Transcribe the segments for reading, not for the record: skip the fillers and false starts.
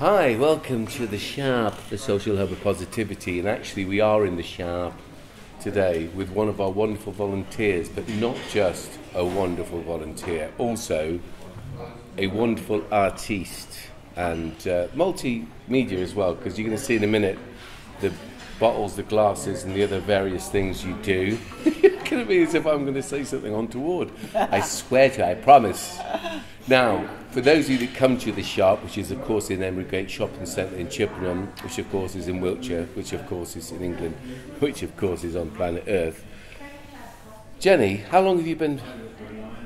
Hi, welcome to the S.H.O.P, the Social Hub of Positivity, and actually we are in the S.H.O.P today with one of our wonderful volunteers, but not just a wonderful volunteer, also a wonderful artiste and multimedia as well, because you're going to see in a minute the bottles, the glasses and the other various things you do. You're going to be as if I'm going to say something untoward. I swear to you, I promise. Now, for those of you that come to the S.H.O.P, which is of course in Emery Gate shopping centre in Chippenham, which of course is in Wiltshire, which of course is in England, which of course is on planet Earth. Jennie, how long have you been...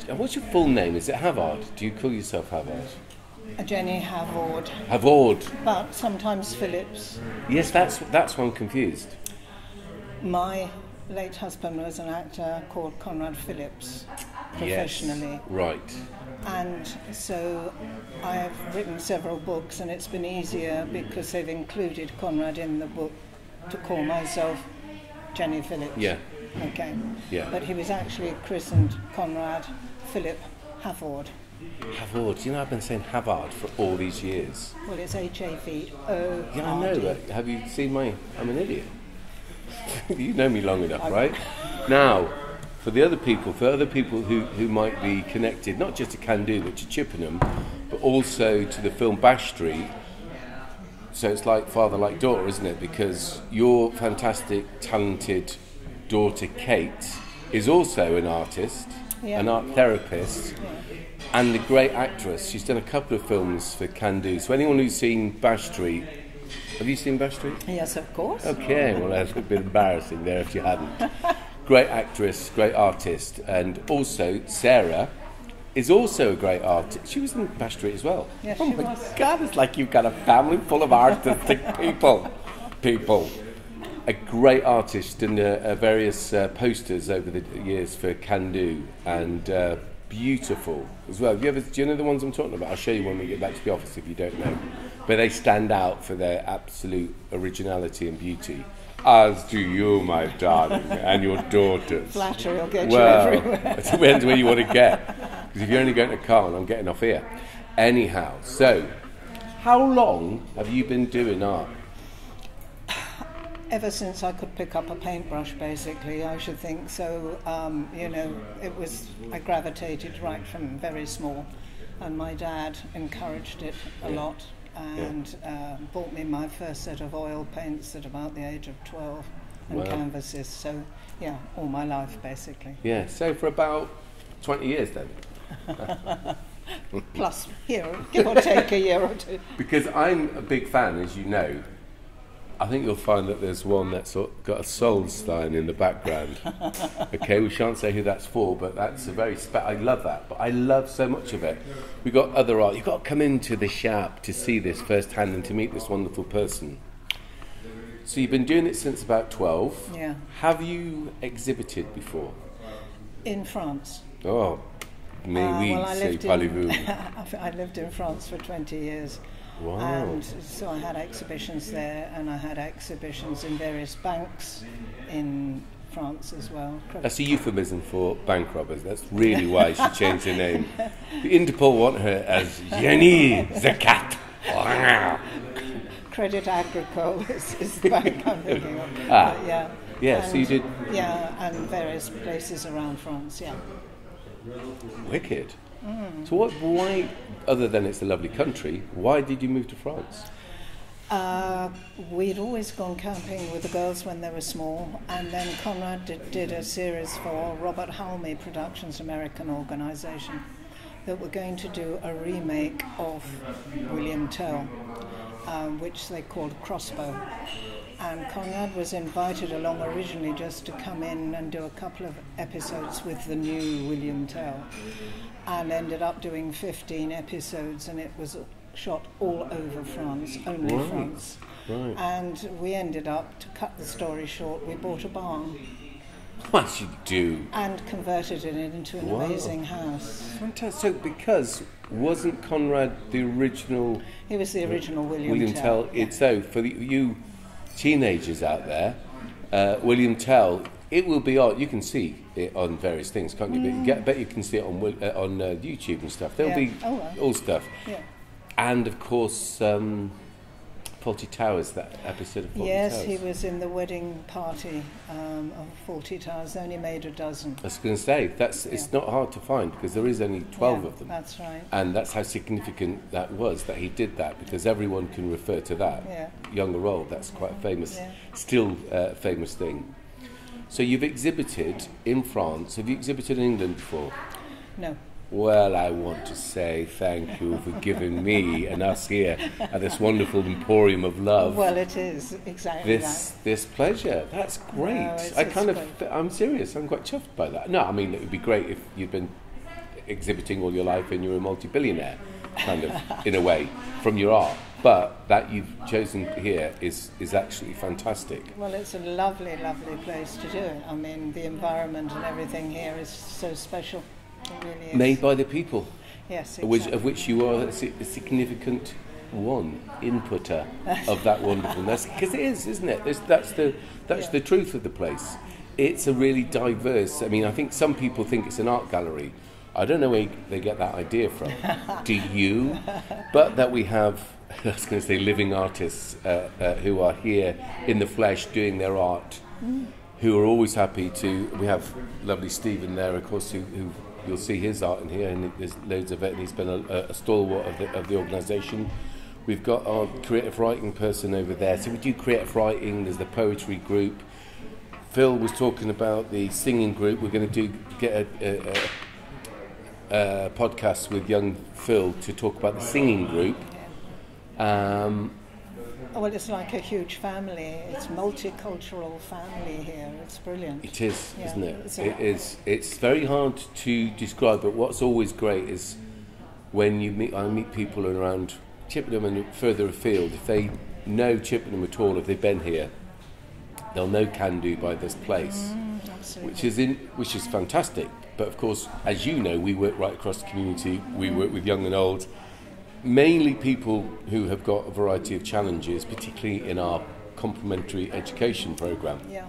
What's your full name? Is it Havord? Do you call yourself Havord? Jennie Havord. Havord. But sometimes Phillips. Yes, that's why I'm confused. My late husband was an actor called Conrad Phillips, professionally. Yes, right. And so I've written several books, and it's been easier because they've included Conrad in the book to call myself Jennie Phillips. Yeah. Okay. Yeah. But he was actually christened Conrad Philip Havord. Havord. You know, I've been saying Havard for all these years. Well, it's H-A-V-O-R-D. Yeah, I know, but have you seen I'm an idiot. You know me long enough, right? Now, for other people who might be connected, not just to Can Do, but to Chippenham, but also to the film Bash Street, so it's like father, like daughter, isn't it? Because your fantastic, talented daughter, Kate, is also an artist, an art therapist, and a great actress. She's done a couple of films for Can Do. So anyone who's seen Bash Street, have you seen Bash Street? Yes, of course. Okay, well that's a bit embarrassing there if you hadn't. Great actress, great artist, and also Sarah is also a great artist. She was in Bash Street as well. Yes, oh she my was. God, it's like you've got a family full of artistic people. A great artist, and various posters over the years for Can Do, and beautiful as well. Do you know the ones I'm talking about? I'll show you when we get back to the office if you don't know. But they stand out for their absolute originality and beauty. As do you, my darling, and your daughters. Flattery will get you everywhere. It depends where you want to get. Because if you're only going to Cannes, I'm getting off here. Anyhow, so, how long have you been doing art? Ever since I could pick up a paintbrush, basically, I should think. So, I gravitated right from very small. And my dad encouraged it a lot. And bought me my first set of oil paints at about the age of 12 and canvases, so all my life basically. Yeah, so for about 20 years then? Plus, give or take a year or two. Because I'm a big fan, as you know. I think you'll find that there's one that's got a Solstein in the background. Okay, we shan't say who that's for, but that's a very I love that. But I love so much of it. We've got other art. You've got to come into the S.H.O.P to see this firsthand and to meet this wonderful person. So you've been doing it since about 12. Yeah. Have you exhibited before? In France. Oh, parlez-vous. I lived in France for 20 years. Wow. And so I had exhibitions there, and I had exhibitions in various banks in France as well. That's a euphemism for bank robbers. That's really why she changed her name. The Interpol want her as Jennie the cat. Credit Agricole is the bank I'm thinking of. Yeah, so you did... Yeah, and various places around France, Wicked. So why, other than it's a lovely country, why did you move to France? We'd always gone camping with the girls when they were small, and then Conrad did a series for Robert Halmy Productions, American organisation, that were going to do a remake of William Tell, which they called Crossbow. And Conrad was invited along originally just to come in and do a couple of episodes with the new William Tell, and ended up doing 15 episodes, and it was shot all over France, only France. Right. And we ended up, to cut the story short, we bought a barn. What you do? And converted it into an amazing house. Fantastic. So because wasn't Conrad the original... He was the original William Tell. So for you teenagers out there, William Tell, it will be on. You can see it on various things, can't you? But I bet you can see it on YouTube and stuff. There'll be all stuff. Yeah. And of course, Fawlty Towers, that episode of Fawlty Towers? Yes, he was in the wedding party of Fawlty Towers, only made a dozen. I was going to say, it's not hard to find because there is only 12 of them. That's right. And that's how significant that was, that he did that, because everyone can refer to that. Yeah. Young or old, that's quite a famous, still a famous thing. So you've exhibited in France. Have you exhibited in England before? No. Well, I want to say thank you for giving me and us here at this wonderful emporium of love. Well, it is exactly this pleasure. That's great. No, I'm serious. I'm quite chuffed by that. No, I mean, it would be great if you'd been exhibiting all your life and you're a multi-billionaire, kind of, in a way, from your art. But that you've chosen here is actually fantastic. Well, it's a lovely, lovely place to do it. I mean, the environment and everything here is so special. It really is. Made by the people. Yes, exactly. Of which you are a significant inputter of that wonderfulness. Because it is, isn't it? That's the truth of the place. It's a really diverse. I mean, I think some people think it's an art gallery. I don't know where they get that idea from. Do you? But that we have, I was going to say, living artists who are here in the flesh doing their art, who are always happy to. We have lovely Stephen there, of course, who you'll see his art in here, and there's loads of it, and he's been a stalwart of the organisation. We've got our creative writing person over there. So we do creative writing, there's the poetry group. Phil was talking about the singing group. We're going to get a podcast with young Phil to talk about the singing group. Well, it's like a huge family. It's multicultural family here. It's brilliant. It is, isn't it? It is. It's very hard to describe, but what's always great is when I meet people around Chippenham and further afield. If they know Chippenham at all, if they've been here, they'll know Can Do by this place, which is fantastic. But of course, as you know, we work right across the community. We work with young and old. Mainly people who have got a variety of challenges, particularly in our complementary education programme. Yeah.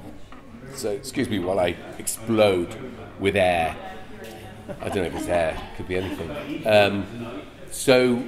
So, excuse me while I explode with air. I don't know if it's air, it could be anything. So,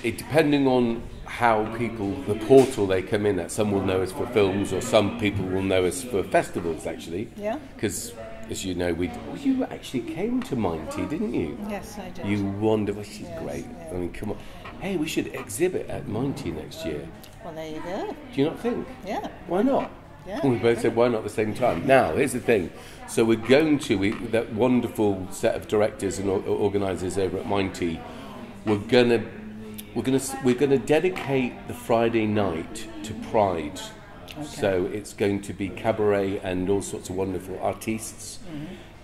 depending on how the portal they come in at, some will know us for films, or some people will know us for festivals, actually. Yeah. Because, as you know, you actually came to Minty, didn't you? Yes, I did. You wonderful. She's great. Yeah. I mean, come on. Hey, we should exhibit at Minty next year. Well, there you go. Do you not think? Yeah. Why not? Yeah. We both said why not at the same time. Now, here's the thing. So we're going to, that wonderful set of directors and organisers over at Minty, we're gonna dedicate the Friday night to Pride. Okay. So it's going to be cabaret and all sorts of wonderful artists,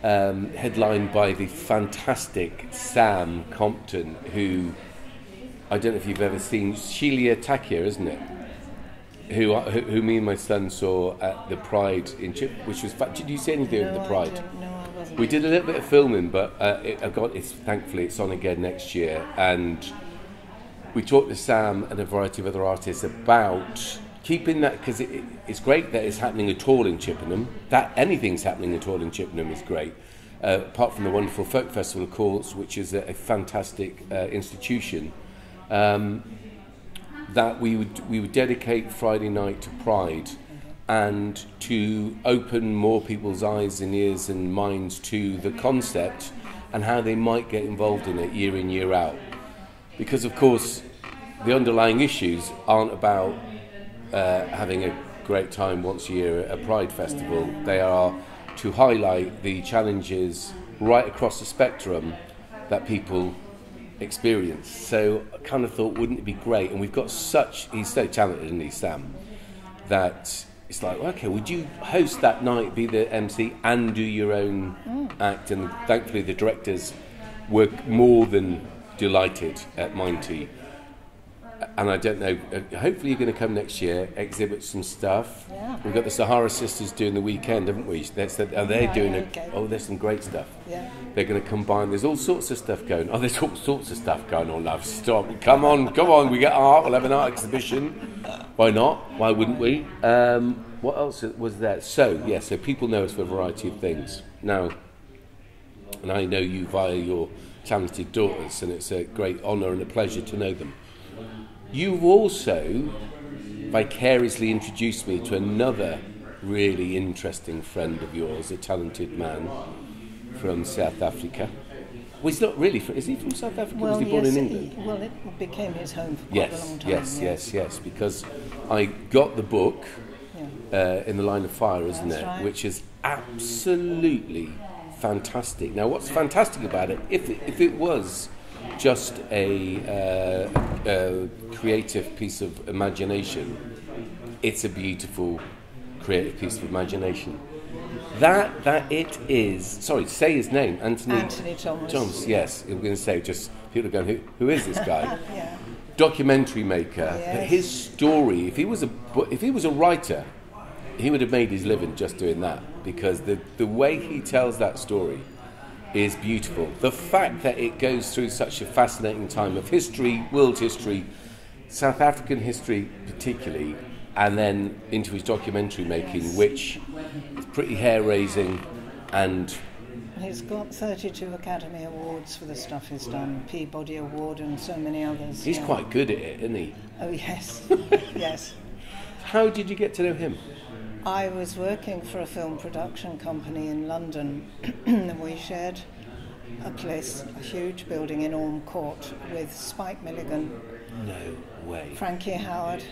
headlined by the fantastic Sam Compton, who, I don't know if you've ever seen, Sheila Takia, isn't it? Who me and my son saw at the Pride in Chip, which was. Did you see anything at the Pride? I wasn't. We did a little bit of filming, but thankfully it's on again next year, and we talked to Sam and a variety of other artists about keeping that, because it's great that it's happening at all in Chippenham. That anything's happening at all in Chippenham is great. Apart from the wonderful folk festival, of course, which is a fantastic institution. That we would dedicate Friday night to Pride, and to open more people's eyes and ears and minds to the concept and how they might get involved in it year in, year out. Because, of course, the underlying issues aren't about having a great time once a year at a Pride festival. They are to highlight the challenges right across the spectrum that people experience. So I kind of thought, wouldn't it be great? And we've got he's so talented, isn't he, Sam, that it's like, okay, would you host that night, be the MC and do your own act? And thankfully the directors were more than delighted at Minty. And I don't know, hopefully you're going to come next year, exhibit some stuff. Yeah. We've got the Sahara Sisters doing the weekend, haven't we? There's some great stuff. Yeah. They're going to combine, there's all sorts of stuff going on. Oh, there's all sorts of stuff going on, love. Stop. Come on, we get art, we'll have an art exhibition. Why not? Why wouldn't we? What else was there? So people know us for a variety of things. Now, and I know you via your talented daughters, and it's a great honour and a pleasure to know them. You've also vicariously introduced me to another really interesting friend of yours, a talented man from South Africa. Well, he's not really is he from South Africa? Well, was he born in England? It became his home for quite a long time. Yes, because I got the book, In the Line of Fire, isn't That's it? right. Which is absolutely fantastic. Now, what's fantastic about it, if it was just a creative piece of imagination, it's a beautiful creative piece of imagination. That it is. Sorry, say his name, Anthony Thomas. Yes, I'm going to say, just people are going, who is this guy? Yeah. Documentary maker. Yes. But his story, if he was a writer, he would have made his living just doing that, because the way he tells that story is beautiful. The fact that it goes through such a fascinating time of history, world history, South African history particularly, and then into his documentary making, which is pretty hair-raising, and he's got 32 Academy Awards for the stuff he's done, Peabody Award and so many others. He's quite good at it, isn't he? Oh, yes. Yes. How did you get to know him? I was working for a film production company in London, and we shared a place, a huge building in Orme Court, with Spike Milligan, No way. Frankie Howard,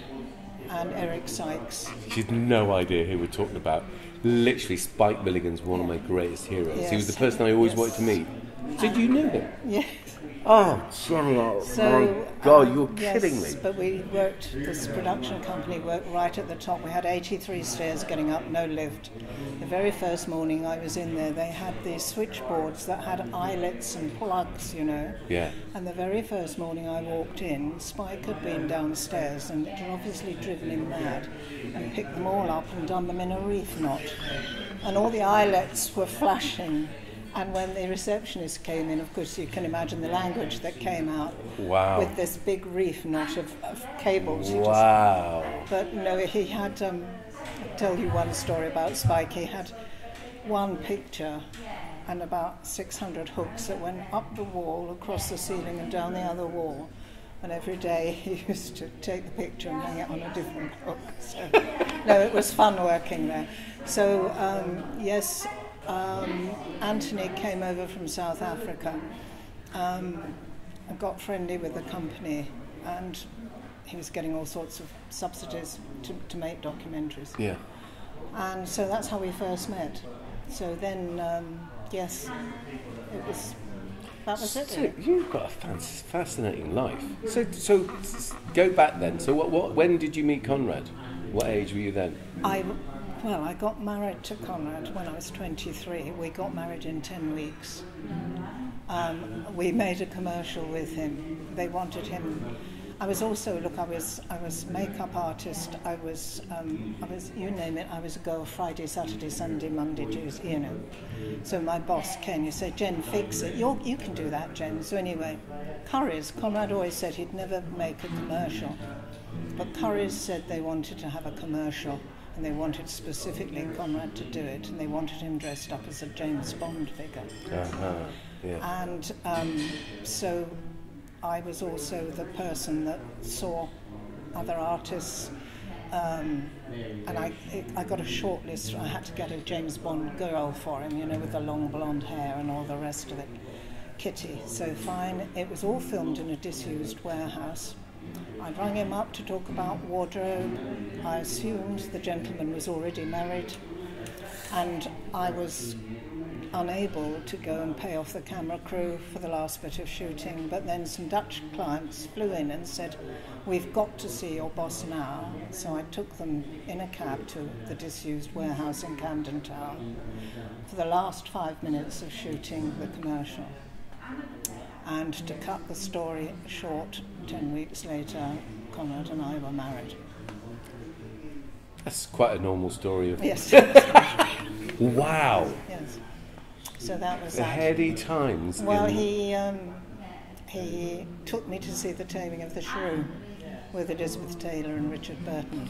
and Eric Sykes. She's no idea who we're talking about. Literally, Spike Milligan's one of my greatest heroes. Yes. He was the person I always wanted to meet. So do you know him? Yes. Oh, Jennie, my God, you're kidding me. But this production company worked right at the top. We had 83 stairs getting up, no lift. The very first morning I was in there, they had these switchboards that had eyelets and plugs, Yeah. And the very first morning I walked in, Spike had been downstairs and it had obviously driven him mad, and picked them all up and done them in a reef knot. And all the eyelets were flashing. And when the receptionist came in, of course, you can imagine the language that came out. Wow. With this big reef knot of cables. Wow. But no, he had, I'll tell you one story about Spike. He had one picture and about 600 hooks that went up the wall, across the ceiling and down the other wall. And every day he used to take the picture and hang it on a different hook. So, no, it was fun working there. So, yes, Anthony came over from South Africa and got friendly with the company, and he was getting all sorts of subsidies to make documentaries. Yeah. And so that's how we first met. So then, yes, that was it. So you've got a fascinating life. So go back then. So when did you meet Conrad? What age were you then? I got married to Conrad when I was 23. We got married in 10 weeks. We made a commercial with him. They wanted him. I was makeup artist. I was you name it. I was a girl Friday, Saturday, Sunday, Monday, Tuesday. So my boss Ken, you say, Jen, fix it. You can do that, Jen. So anyway, Currys. Conrad always said he'd never make a commercial, but Currys said they wanted to have a commercial. And they wanted specifically Conrad to do it, and they wanted him dressed up as a James Bond figure. Yeah. And so I was also the person that saw other artists, and I got a short list. I had to get a James Bond girl for him, with the long blonde hair and all the rest of it. Kitty. So fine. It was all filmed in a disused warehouse. I rang him up to talk about wardrobe. I assumed the gentleman was already married, and I was unable to go and pay off the camera crew for the last bit of shooting. But then some Dutch clients flew in and said, "We've got to see your boss now." So I took them in a cab to the disused warehouse in Camden Town for the last 5 minutes of shooting the commercial. And to cut the story short, 10 weeks later, Conrad and I were married. That's quite a normal story. Yes. Wow. Yes. So that was the that. heady times. Well, he took me to see The Taming of the Shrew with Elizabeth Taylor and Richard Burton.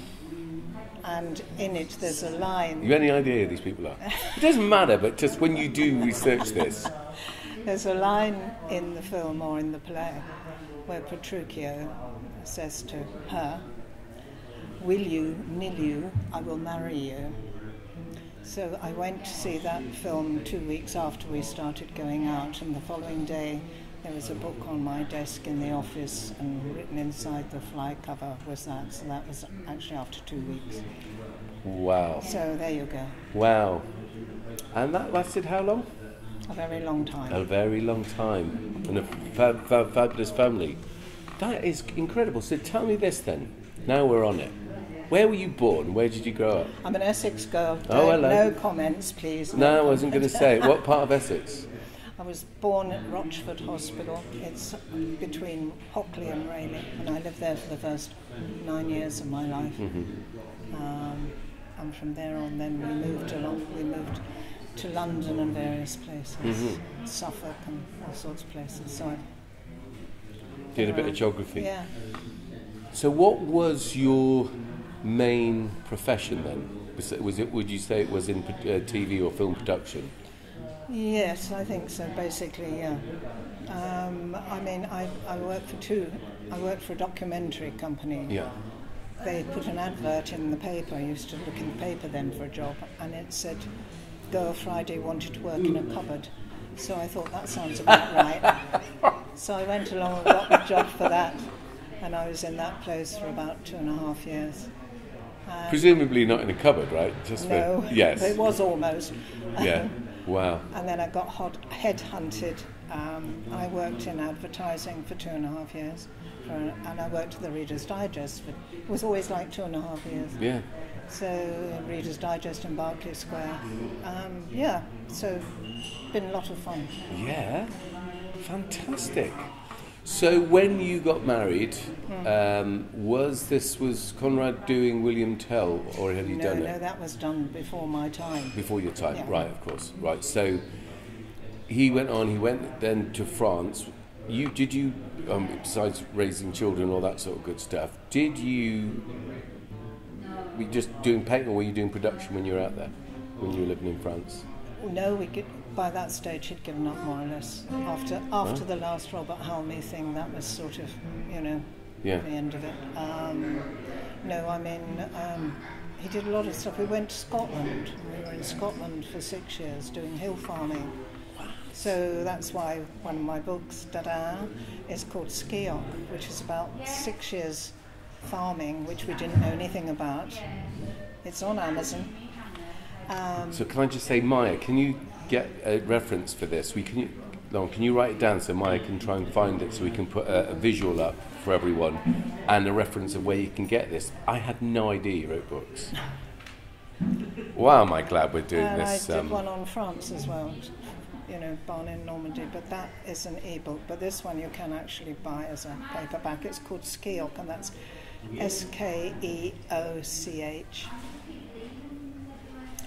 And in it there's a line... You have any idea who these people are? It doesn't matter, but just when you do research this... There's a line in the film or in the play where Petruchio says to her, Will you, nil you, I will marry you. So I went to see that film 2 weeks after we started going out, and the following day there was a book on my desk in the office, and written inside the fly cover was that. So that was actually after 2 weeks. Wow. So there you go. Wow. And that lasted how long? A very long time. A very long time. And a fabulous family. That is incredible. So tell me this then. Now we're on it. Where were you born? Where did you grow up? I'm an Essex girl. Oh, hello. No comments, please. No, I wasn't going to say. What part of Essex? I was born at Rochford Hospital. It's between Hockley and Rayleigh, and I lived there for the first 9 years of my life. And from there on, then we moved to London and various places, Suffolk and all sorts of places. So I did a bit of geography. Yeah. So what was your main profession then? Was it? Would you say it was in TV or film production? Yes, I think so. Basically, yeah. I mean, I worked for a documentary company. Yeah. They put an advert in the paper. I used to look in the paper then for a job, and it said, "Girl Friday wanted to work in a cupboard." So I thought that sounds about right. So I went along and got the job for that, and I was in that place for about 2.5 years. Presumably not in a cupboard, right? Just no, yes. It was almost. Yeah. Wow. And then I got headhunted. I worked in advertising for 2.5 years, and I worked at the Reader's Digest. It was always like 2.5 years. Yeah. So Reader's Digest in Berkeley Square. Yeah. So been a lot of fun. Yeah. Fantastic. So when you got married, was Conrad doing William Tell, or had he done it? No, that was done before my time. Before your time, Yeah. right? Of course, right. So he went then to France. Did you besides raising children, all that sort of good stuff? Were you just doing paint, or were you doing production when you were out there, when you were living in France? No, by that stage he'd given up more or less. After the last Robert Halmy thing, that was sort of, the end of it. No, I mean, he did a lot of stuff. We went to Scotland. We were in Scotland for 6 years doing hill farming. So that's why one of my books, is called S.H.O.P, which is about 6 years farming, which we didn't know anything about. It's on Amazon. So can I just say, Maya, can you get a reference for this? Can you write it down so Maya can try and find it, so we can put a visual up for everyone and a reference of where you can get this? I had no idea you wrote books. Wow, am I glad we're doing this. And I did one on France as well, Barn in Normandy, but that is an e-book. But this one you can actually buy as a paperback. It's called S.H.O.P, and that's Skeoch.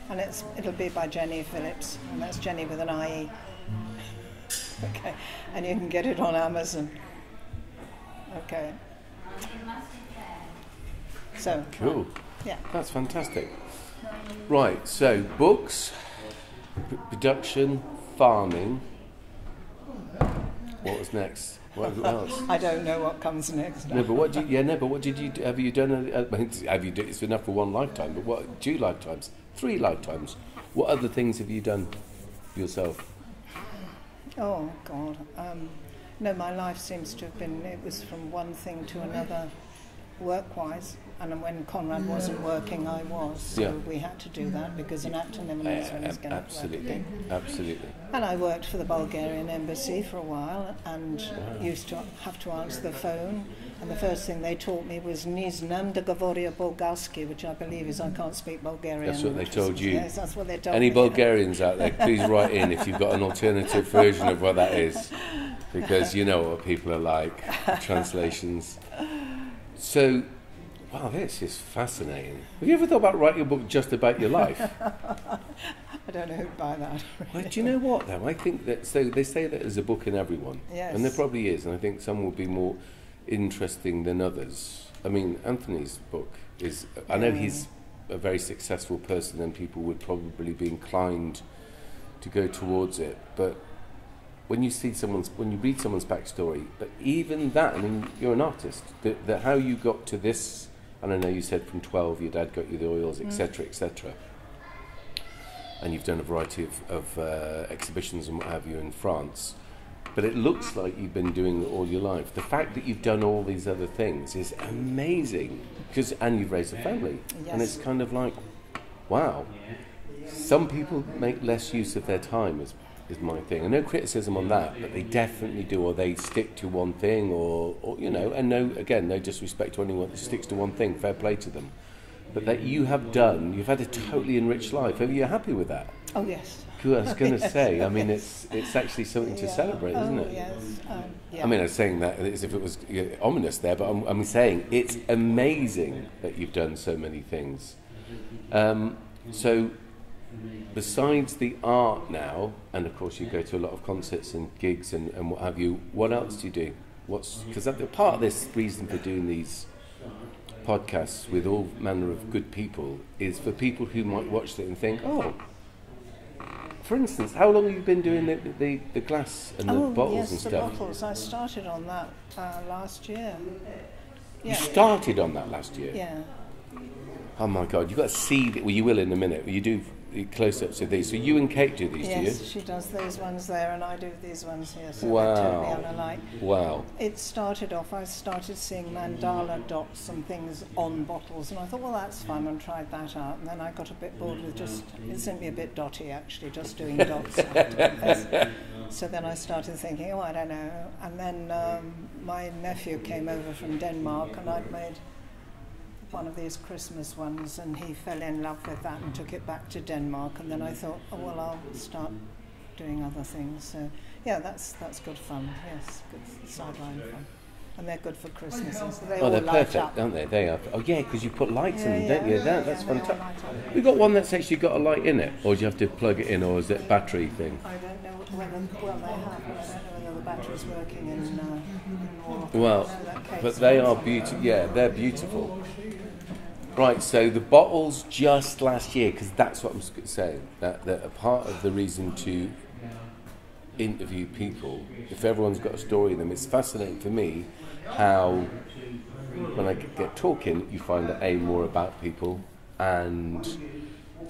And it'll be by Jennie Phillips, and that's Jennie with an IE. Okay, and you can get it on Amazon. Okay. So. Cool. Yeah. That's fantastic. Right, so books, production, farming. What was next? What else? I don't know what comes next. No, but what did you do? Have you done? It's enough for one lifetime. But what? 2 lifetimes, 3 lifetimes. What other things have you done yourself? Oh God, no. My life seems to have been. It was from one thing to another, work-wise. And when Conrad wasn't working, I was. So we had to do that because an actor never knows when he's going to work again. Absolutely. And I worked for the Bulgarian embassy for a while, and used to have to answer the phone. And the first thing they taught me was "Nie znam da govoria bulgarski," which I believe is I can't speak Bulgarian. That's what they told you. Yes, that's what they told me. Any Bulgarians out there, please write in if you've got an alternative version of what that is, because you know what people are like. Translations. So. Wow, this is fascinating. Have you ever thought about writing a book just about your life? I don't know who'd buy that. Really. Well, do you know what, though? I think that, so they say that there's a book in everyone. Yes. And there probably is, and I think some will be more interesting than others. I mean, Anthony's book is, I know he's a very successful person and people would probably be inclined to go towards it, but when you read someone's backstory, but even that, I mean, you're an artist, that how you got to this and I know you said from 12 your dad got you the oils, etc., etc. And you've done a variety of exhibitions and what have you in France. But it looks like you've been doing it all your life. The fact that you've done all these other things is amazing, and you've raised a family. Yes. And it's kind of like, wow. Some people make less use of their time, is my thing. And no criticism on that, but they definitely do, or they stick to one thing, or and no disrespect to anyone that sticks to one thing, fair play to them. But that you've had a totally enriched life. Are you happy with that? Oh, yes. I was going to say, I mean, it's actually something to celebrate, isn't it? Yes. Yeah. I mean, I was saying that as if it was ominous there, but I'm saying it's amazing that you've done so many things. So, besides the art now, and of course you go to a lot of concerts and gigs and what have you, what else do you do? Because part of this reason for doing these podcasts with all manner of good people is for people who might watch it and think, oh, for instance, how long have you been doing the glass and the bottles and stuff? Yes, the bottles. I started on that last year. Yeah. You started on that last year? Yeah. Oh my God, you've got to see, well you will in a minute, you do close-ups of these. So you and Kate do these, do you? Yes, she does those ones there and I do these ones here, so wow. they're totally unalike. Wow. It started off, I started seeing mandala dots and things on bottles, and I thought, well, that's fun, and tried that out. And then I got a bit bored with it sent me a bit dotty, actually, just doing dots. So then I started thinking, oh, I don't know. And then my nephew came over from Denmark, and I'd made one of these Christmas ones, and he fell in love with that and took it back to Denmark. And then I thought, oh well, I'll start doing other things. So yeah, that's good fun. Yes, good sideline fun, and they're good for Christmas. So they all they're light perfect, up. aren't they? They are. Oh yeah, because you put lights in them, don't you? That's they all fantastic. light up. We've got one that's actually got a light in it, or do you have to plug it in, or is it a battery thing? I don't know whether, well, they have, but I don't know whether the battery's working in or Well, but they are beautiful. Yeah, they're beautiful. Right, so the bottles just last year, because that's what I'm saying, that a part of the reason to interview people, if everyone's got a story in them, it's fascinating for me how, when I get talking, you find out more about people, and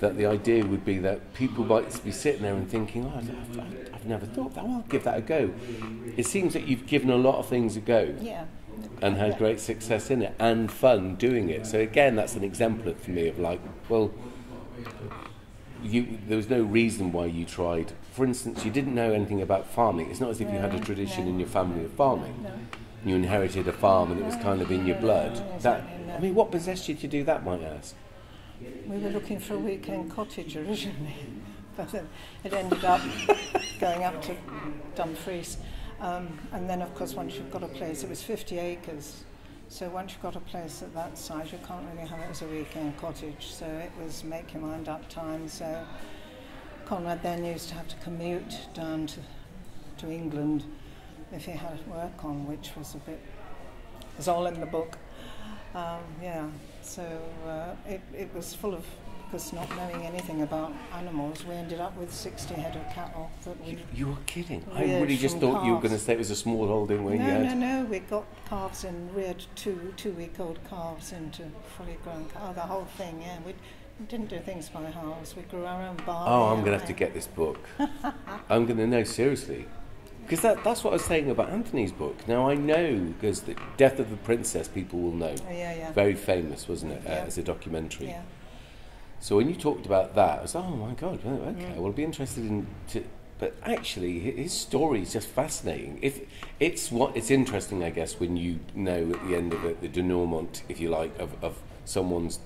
that the idea would be that people might be sitting there and thinking, oh, I've never thought that, well, I'll give that a go. It seems that you've given a lot of things a go. Yeah. And had great success in it and fun doing it. So again, that's an exemplar for me of like, well, there was no reason why you tried. For instance, you didn't know anything about farming. It's not as if you had a tradition in your family of farming. No. You inherited a farm and it was kind of in your blood. No. I mean, what possessed you to do that, might I ask? We were looking for a weekend cottage originally, but then it ended up going up to Dumfries. And then, of course, once you've got a place, it was 50 acres. So once you've got a place at that size, you can't really have it as a weekend cottage. So it was make your mind up time. So Conrad then used to have to commute down to England if he had work on, which was it was all in the book. So it was full of, because not knowing anything about animals, we ended up with 60 head of cattle. You were kidding? I really just thought you were going to say it was a small holding where you had... No, we got calves in, we had two-week-old calves into fully grown cows, the whole thing, yeah. We didn't do things by halves, we grew our own barley. Oh, I'm going to have to get this book. I'm going to know, seriously. Because that's what I was saying about Anthony's book. Now, I know, because the Death of the Princess, people will know. Yeah. Very famous, wasn't it, as a documentary. Yeah. So when you talked about that, I was like, oh my God, okay, well, I'll be interested in... But actually, his story is just fascinating. It's interesting, I guess, when you know at the end of it, the denouement, if you like, of someone's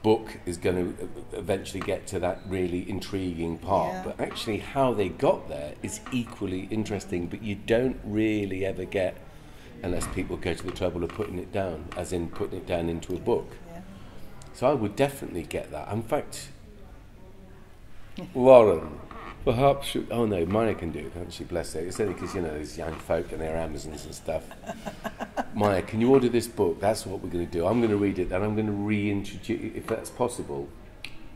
book is going to eventually get to that really intriguing part. Yeah. But actually how they got there is equally interesting, but you don't really ever get, unless people go to the trouble of putting it down, as in putting it down into a book. Yeah. So I would definitely get that. In fact, Lauren, perhaps oh no, Maya can do it, can't she? Bless her. It's only because, there's young folk and they're Amazons and stuff. Maya, can you order this book? That's what we're going to do. I'm going to read it, and I'm going to reintroduce, if that's possible,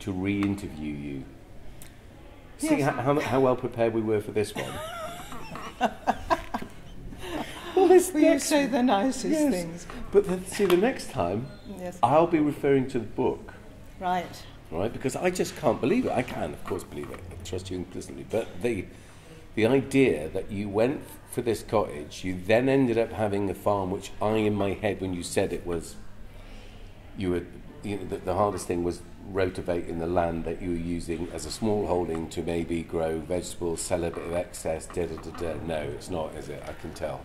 to re-interview you. Yes. See how well prepared we were for this one. Well, you say the nicest things. But see, the next time, Yes. I'll be referring to the book, Right. right? Because I just can't believe it. I can, of course, believe it. I trust you implicitly. But the idea that you went for this cottage, you then ended up having a farm, which in my head, when you said it was, the hardest thing was rotivating the land that you were using as a small holding to maybe grow vegetables, sell a bit of excess, No, it's not, is it? I can tell.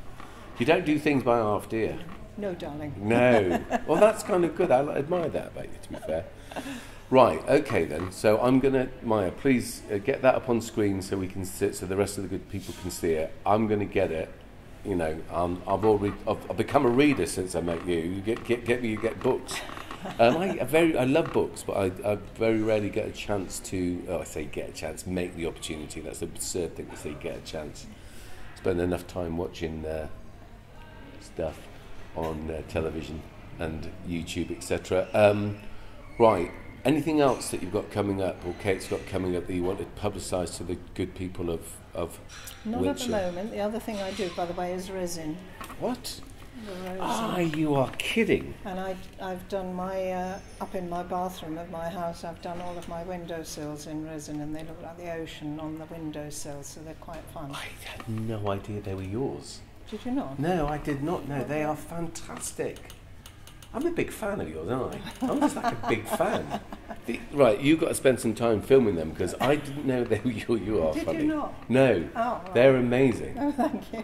You don't do things by half, do you? No, darling. No. Well, that's kind of good. I admire that about you, to be fair. Right, okay then. So I'm going to, Maya, please get that up on screen so we can sit, so the rest of the good people can see it. I'm going to get it. You know, I've become a reader since I met you. You get books. I love books, but I very rarely get a chance to. Make the opportunity. That's an absurd thing to say. Get a chance. Spend enough time watching stuff on television and YouTube, etc. Right. Anything else that you've got coming up, or Kate's got coming up, that you want to publicise to the good people of Not Wiltshire? at the moment. The other thing I do, by the way, is resin. What? The resin. You are kidding. And I've done my, up in my bathroom of my house, I've done all of my windowsills in resin, and they look like the ocean on the windowsills, so they're quite fun. I had no idea they were yours. Did you not? No, I did not know. They are fantastic. I'm a big fan of yours, aren't I? I'm just like a big fan. Right, you've got to spend some time filming them, because I didn't know they were you are Did funny. you not? No, Oh, right. they're amazing. Oh, thank you.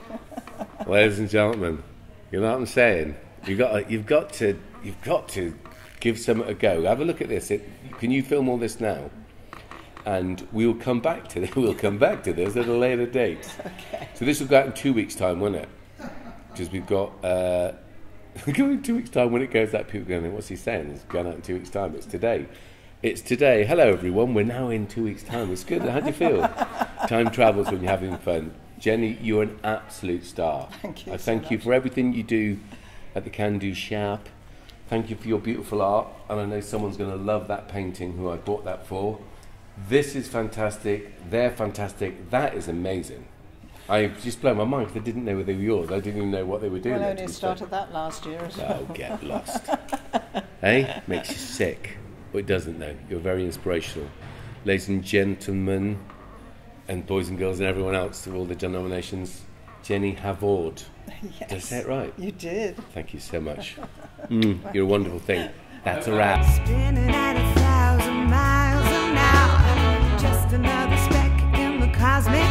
Ladies and gentlemen, you know what I'm saying? You've got to give some a go. Have a look at this. Can you film all this now? And we'll come back to this. We'll come back to this at a later date. Okay. So this will go out in 2 weeks' time, won't it? Because we've got. In 2 weeks' time, when it goes out, people are going, what's he saying? It's going out in 2 weeks' time. It's today. It's today. Hello, everyone. We're now in 2 weeks' time. It's good. How do you feel? Time travels when you're having fun. Jenny, you're an absolute star. Thank you. I thank you for everything you do at the Can-Do Shop. Thank you for your beautiful art. And I know someone's going to love that painting who I bought that for. This is fantastic. They're fantastic. That is amazing. I just blown my mind because I didn't know they were yours. I didn't even know what they were doing. Well, I only started that last year as well. Oh, get lost. Hey? Makes you sick. Well, it doesn't, though. You're very inspirational. Ladies and gentlemen, and boys and girls and everyone else of all the denominations, Jennie Havord. Yes. Did I say it right? You did. Thank you so much. You're a wonderful thing. That's a wrap. Spinning at 1,000 miles an hour, just another speck in the cosmic